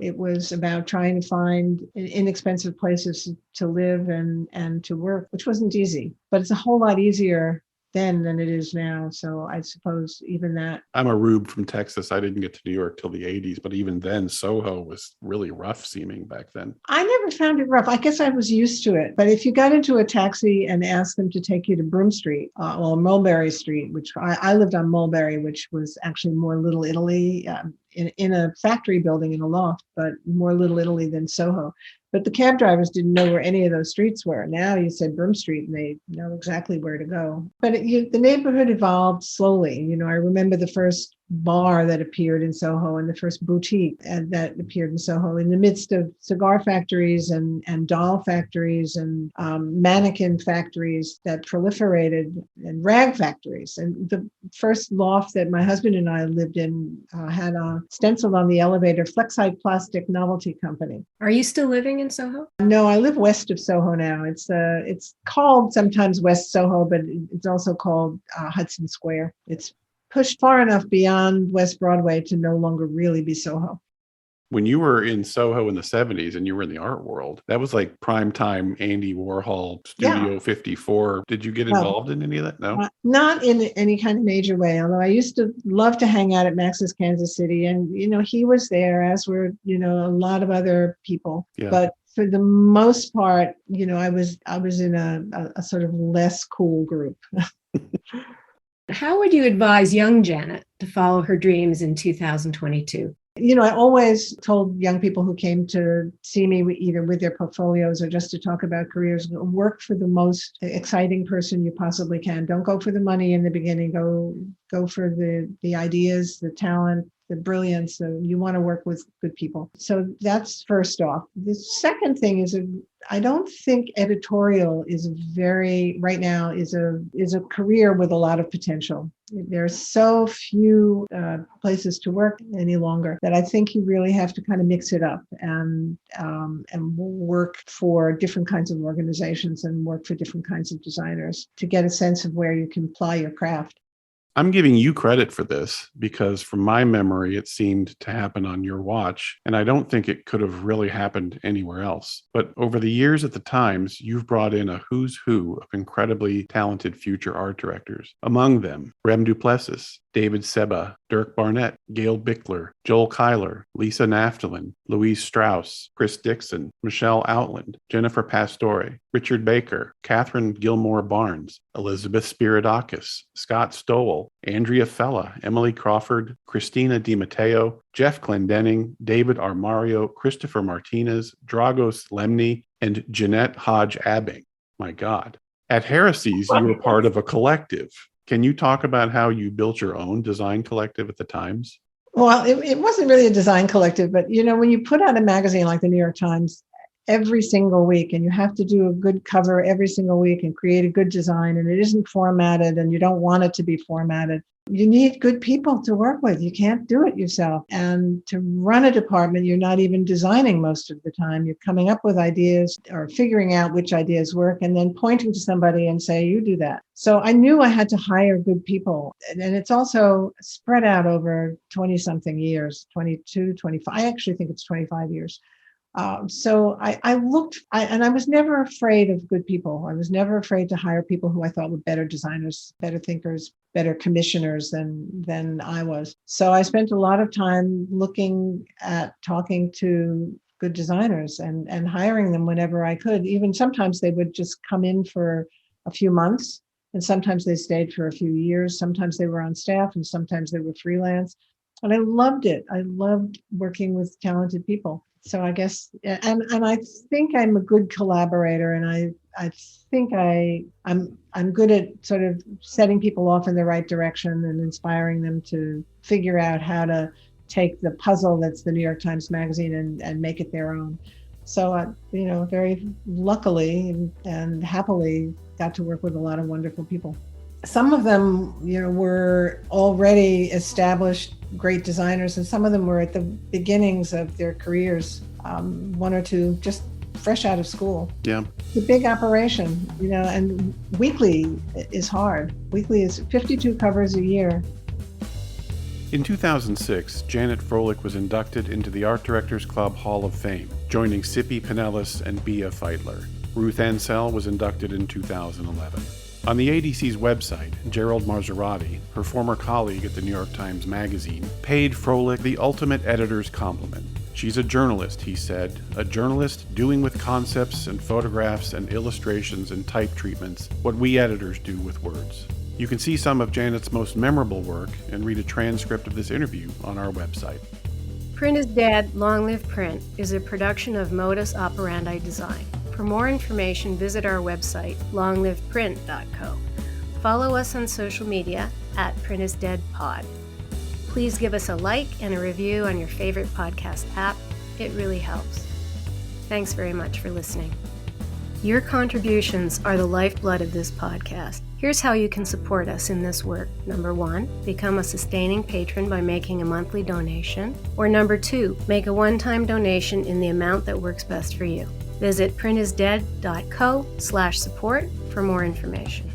It was about trying to find inexpensive places to live and to work, which wasn't easy, but it's a whole lot easier then than it is now. So I suppose even that. I'm a rube from Texas. I didn't get to New York till the 80s, but even then SoHo was really rough seeming back then. I never found it rough. I guess I was used to it. But if you got into a taxi and asked them to take you to Broome Street, Mulberry Street, which I lived on Mulberry, which was actually more Little Italy, in a factory building in a loft, but more Little Italy than SoHo. But the cab drivers didn't know where any of those streets were. Now you said Broome Street and they know exactly where to go. But the neighborhood evolved slowly. I remember the first bar that appeared in SoHo and the first boutique that appeared in SoHo in the midst of cigar factories and doll factories and mannequin factories that proliferated and rag factories. And the first loft that my husband and I lived in had a stencil on the elevator, Flexite Plastic Novelty Company. Are you still living in SoHo? No, I live west of SoHo now. It's called sometimes West SoHo, but it's also called Hudson Square. It's pushed far enough beyond West Broadway to no longer really be SoHo. When you were in SoHo in the 70s and you were in the art world, that was like primetime Andy Warhol, Studio 54. Did you get involved in any of that? No? Not in any kind of major way, although I used to love to hang out at Max's Kansas City. And, he was there, as were, a lot of other people. Yeah. But for the most part, I was in a sort of less cool group. How would you advise young Janet to follow her dreams in 2022? I always told young people who came to see me either with their portfolios or just to talk about careers, work for the most exciting person you possibly can. Don't go for the money in the beginning. Go for the ideas, the talent, the brilliance. You want to work with good people. So that's first off. The second thing is I don't think editorial is right now is a career with a lot of potential. There are so few places to work any longer that I think you really have to kind of mix it up and work for different kinds of organizations and work for different kinds of designers to get a sense of where you can ply your craft. I'm giving you credit for this because from my memory, it seemed to happen on your watch, and I don't think it could have really happened anywhere else. But over the years at the Times, you've brought in a who's who of incredibly talented future art directors. Among them, Rem Duplessis, David Seba, Dirk Barnett, Gail Bickler, Joel Kyler, Lisa Naftalin, Louise Strauss, Chris Dixon, Michelle Outland, Jennifer Pastore, Richard Baker, Catherine Gilmore Barnes, Elizabeth Spiridakis, Scott Stowell, Andrea Fella, Emily Crawford, Christina DiMatteo, Jeff Clendenning, David Armario, Christopher Martinez, Dragos Lemny, and Jeanette Hodge Abbing. My God. At Heresies, you were part of a collective. Can you talk about how you built your own design collective at the Times? Well, it wasn't really a design collective, but when you put out a magazine like the New York Times every single week, and you have to do a good cover every single week and create a good design, and it isn't formatted and you don't want it to be formatted, you need good people to work with. You can't do it yourself. And to run a department, you're not even designing most of the time. You're coming up with ideas or figuring out which ideas work and then pointing to somebody and say, you do that. So I knew I had to hire good people. And it's also spread out over 20 something years, 22, 25. I actually think it's 25 years. So I looked, and I was never afraid of good people. I was never afraid to hire people who I thought were better designers, better thinkers, better commissioners than I was. So I spent a lot of time looking at talking to good designers and hiring them whenever I could. Even sometimes they would just come in for a few months, and sometimes they stayed for a few years. Sometimes they were on staff, and sometimes they were freelance. And I loved it. I loved working with talented people. So I guess, and I think I'm a good collaborator, and I think I'm good at sort of setting people off in the right direction and inspiring them to figure out how to take the puzzle that's the New York Times Magazine and make it their own. So, very luckily and happily got to work with a lot of wonderful people. Some of them, were already established great designers, and some of them were at the beginnings of their careers, one or two just fresh out of school. Yeah. It's a big operation, and weekly is hard. Weekly is 52 covers a year. In 2006, Janet Froelich was inducted into the Art Directors Club Hall of Fame, joining Sippy Pinellas and Bea Feitler. Ruth Ansell was inducted in 2011. On the ADC's website, Gerald Marzorati, her former colleague at the New York Times Magazine, paid Froelich the ultimate editor's compliment. She's a journalist, he said, a journalist doing with concepts and photographs and illustrations and type treatments what we editors do with words. You can see some of Janet's most memorable work and read a transcript of this interview on our website. Print is Dead, Long Live Print is a production of Modus Operandi Design. For more information, visit our website, longliveprint.co. Follow us on social media at PrintIsDeadPod. Please give us a like and a review on your favorite podcast app. It really helps. Thanks very much for listening. Your contributions are the lifeblood of this podcast. Here's how you can support us in this work. Number 1, become a sustaining patron by making a monthly donation. Or number 2, make a one-time donation in the amount that works best for you. Visit printisdead.co/support for more information.